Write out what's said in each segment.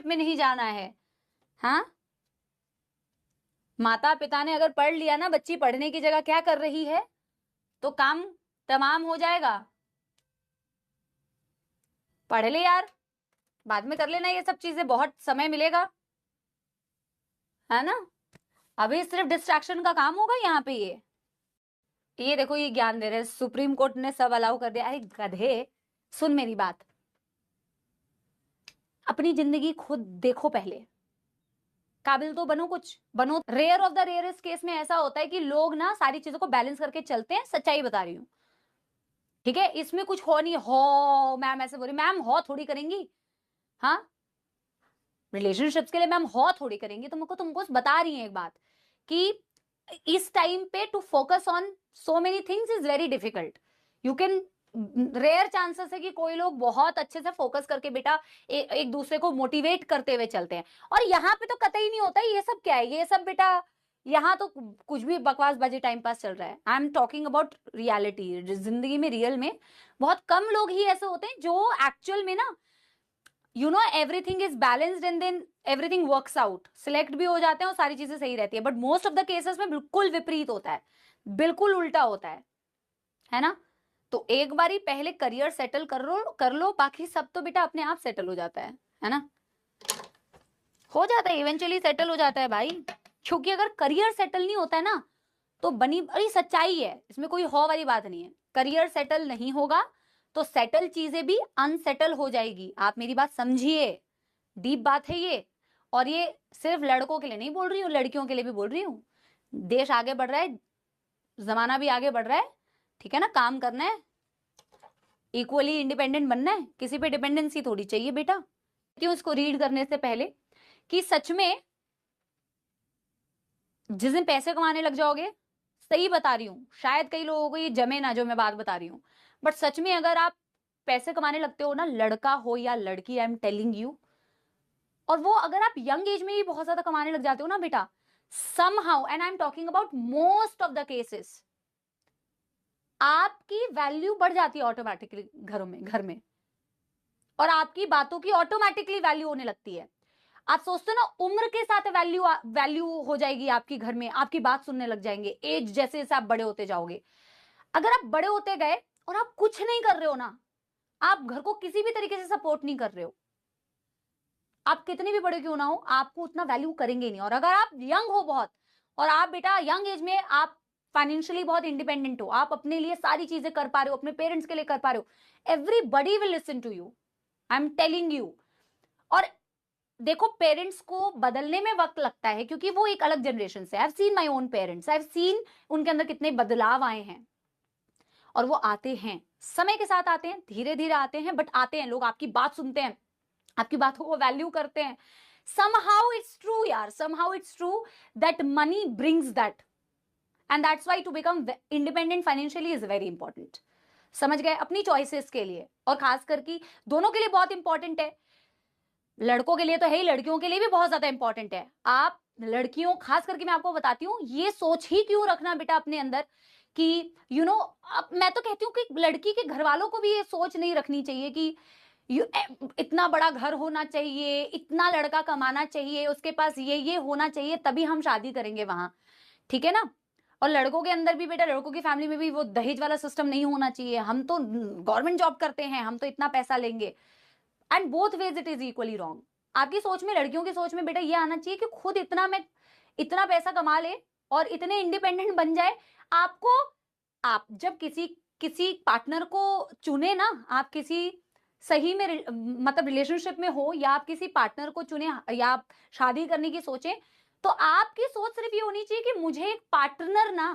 में नहीं जाना है। हाँ, माता पिता ने अगर पढ़ लिया ना, बच्ची पढ़ने की जगह क्या कर रही है, तो काम तमाम हो जाएगा। पढ़ ले यार, बाद में कर लेना ये सब चीजें, बहुत समय मिलेगा, है ना। अभी सिर्फ डिस्ट्रैक्शन का काम होगा यहाँ पे। ये देखो, ये ज्ञान दे रहे हैं, सुप्रीम कोर्ट ने सब अलाउ कर दिया। अरे गधे, सुन मेरी बात, अपनी जिंदगी खुद देखो पहले, काबिल तो बनो, कुछ बनो। Rare of the rarest case में ऐसा होता है कि लोग ना सारी चीजों को बैलेंस करके चलते हैं, सच्चाई बता रही हूँ, ठीक है। इसमें कुछ हो नहीं, हो मैम ऐसे बोल रही, मैम हो थोड़ी करेंगी, हाँ, रिलेशनशिप्स के लिए मैम हो थोड़ी करेंगी। तुमको बता रही है एक बात कि इस टाइम पे to focus on so many things is very difficult. You can, rare chances है कि कोई लोग बहुत अच्छे से फोकस करके बेटा एक दूसरे को मोटिवेट करते हुए चलते हैं। और यहाँ पे तो कतई नहीं होता है। ये सब क्या है, ये सब बेटा यहाँ तो कुछ भी बकवास बाजी टाइम पास चल रहा है। I am talking about reality, जिंदगी में, रियल में बहुत कम लोग ही ऐसे होते हैं जो एक्चुअल में ना, you know, everything is balanced and then everything works out, select भी हो जाते हैं और सारी चीजें सही रहती है। But most of the cases में बिल्कुल विपरीत होता है, बिल्कुल उल्टा होता है ना। तो एक बारी पहले करियर सेटल कर लो, बाकी सब तो बेटा अपने आप सेटल हो जाता है ना। हो जाता है, इवेंचुअली सेटल हो जाता है भाई। क्योंकि अगर करियर सेटल नहीं होता है ना, तो बनी, अरे सच्चाई है, इसमें कोई हो वाली बात नहीं है। करियर सेटल नहीं होगा तो सेटल चीजें भी अनसेटल हो जाएगी। आप मेरी बात समझिए, डीप बात है ये। और ये सिर्फ लड़कों के लिए नहीं बोल रही हूँ, लड़कियों के लिए भी बोल रही हूँ। देश आगे बढ़ रहा है, जमाना भी आगे बढ़ रहा है, ठीक है ना। काम करना है, इक्वली इंडिपेंडेंट बनना है, किसी पे डिपेंडेंसी थोड़ी चाहिए बेटा। क्यों, इसको रीड करने से पहले कि सच में जिस दिन पैसे कमाने लग जाओगे, सही बता रही हूँ, शायद कई लोगों को ये जमे ना जो मैं बात बता रही हूँ, बट सच में अगर आप पैसे कमाने लगते हो ना, लड़का हो या लड़की, आई एम टेलिंग यू, और वो अगर आप यंग एज में ही बहुत ज्यादा कमाने लग जाते हो ना बेटा, somehow, and I am talking about most of the cases, आपकी वैल्यू बढ़ जाती है ऑटोमेटिकली घर में, और आपकी बातों की ऑटोमेटिकली वैल्यू होने लगती है। आप सोचते हो ना, उम्र के साथ वैल्यू हो जाएगी आपकी घर में, आपकी बात सुनने लग जाएंगे एज जैसे जैसे आप बड़े होते जाओगे। अगर आप बड़े होते गए और आप कुछ नहीं कर रहे हो ना, आप घर को किसी भी तरीके से सपोर्ट नहीं कर रहे हो, आप कितने भी बड़े क्यों ना हो, आपको उतना वैल्यू करेंगे नहीं। और अगर आप यंग हो बहुत, और आप बेटा यंग एज में आप फाइनेंशियली बहुत इंडिपेंडेंट हो, आप अपने लिए सारी चीजें कर पा रहे हो, अपने पेरेंट्स के लिए कर पा रहे हो, everybody will listen to you, I am telling you. और देखो, पेरेंट्स को बदलने में वक्त लगता है, क्योंकि वो एक अलग जनरेशन से, I have seen my own parents, I have seen उनके अंदर कितने बदलाव आए हैं। और वो आते हैं, समय के साथ आते हैं, धीरे धीरे आते हैं, बट आते हैं। लोग आपकी बात सुनते हैं, आपकी बातों को वैल्यू करते हैं। somehow it's true यार, somehow it's true that money brings that, and that's why to become independent financially is very important। समझ गए, अपनी चॉइसेस के लिए, और खास करके दोनों के लिए बहुत इंपॉर्टेंट है। लड़कों के लिए तो है ही, लड़कियों के लिए भी बहुत ज्यादा इंपॉर्टेंट है। आप लड़कियों, खास करके मैं आपको बताती हूँ, ये सोच ही क्यों रखना बेटा अपने अंदर कि यू नो, अब मैं तो कहती हूँ कि लड़की के घर वालों को भी ये सोच नहीं रखनी चाहिए कि इतना बड़ा घर होना चाहिए, इतना लड़का कमाना चाहिए, उसके पास ये होना चाहिए, तभी हम शादी करेंगे वहां, ठीक है ना। और लड़कों के अंदर भी बेटा, लड़कों की फैमिली में भी वो दहेज वाला सिस्टम नहीं होना चाहिए, हम तो गवर्नमेंट जॉब करते हैं, हम तो इतना पैसा लेंगे। And both ways it is equally wrong. आपकी सोच में, लड़कियों की सोच में बेटा ये आना चाहिए कि खुद इतना पैसा कमा ले और इतने इंडिपेंडेंट बन जाए। आपको, आप जब किसी किसी पार्टनर को चुने ना, आप किसी सही में मतलब रिलेशनशिप में हो, या आप किसी पार्टनर को चुने, या आप शादी करने की सोचे, तो आपकी सोच सिर्फ ये होनी चाहिए कि मुझे एक पार्टनर ना,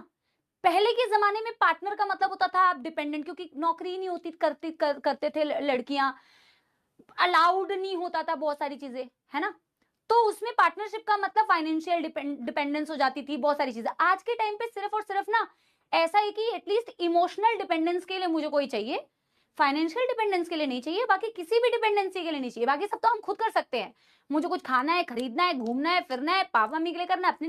पहले के जमाने में पार्टनर का मतलब होता था आप डिपेंडेंट, क्योंकि नौकरी नहीं होती, करते थे लड़कियां, अलाउड नहीं होता था बहुत सारी चीजें, है ना। तो उसमें पार्टनरशिप का मतलब फाइनेंशियल डिपेंडेंस हो जाती थी, बहुत सारी चीजें। आज के टाइम पे सिर्फ और सिर्फ ना ऐसा है कि एटलीस्ट इमोशनल डिपेंडेंस के लिए मुझे कोई चाहिए, फाइनेंशियल डिपेंडेंस के लिए नहीं चाहिए, बाकी किसी भी डिपेंडेंसी के लिए नहीं चाहिए। बाकी सब तो हम खुद कर सकते हैं। मुझे कुछ खाना है, खरीदना है, घूमना है, फिरना है, पापा मम्मी के लिए करना है, अपने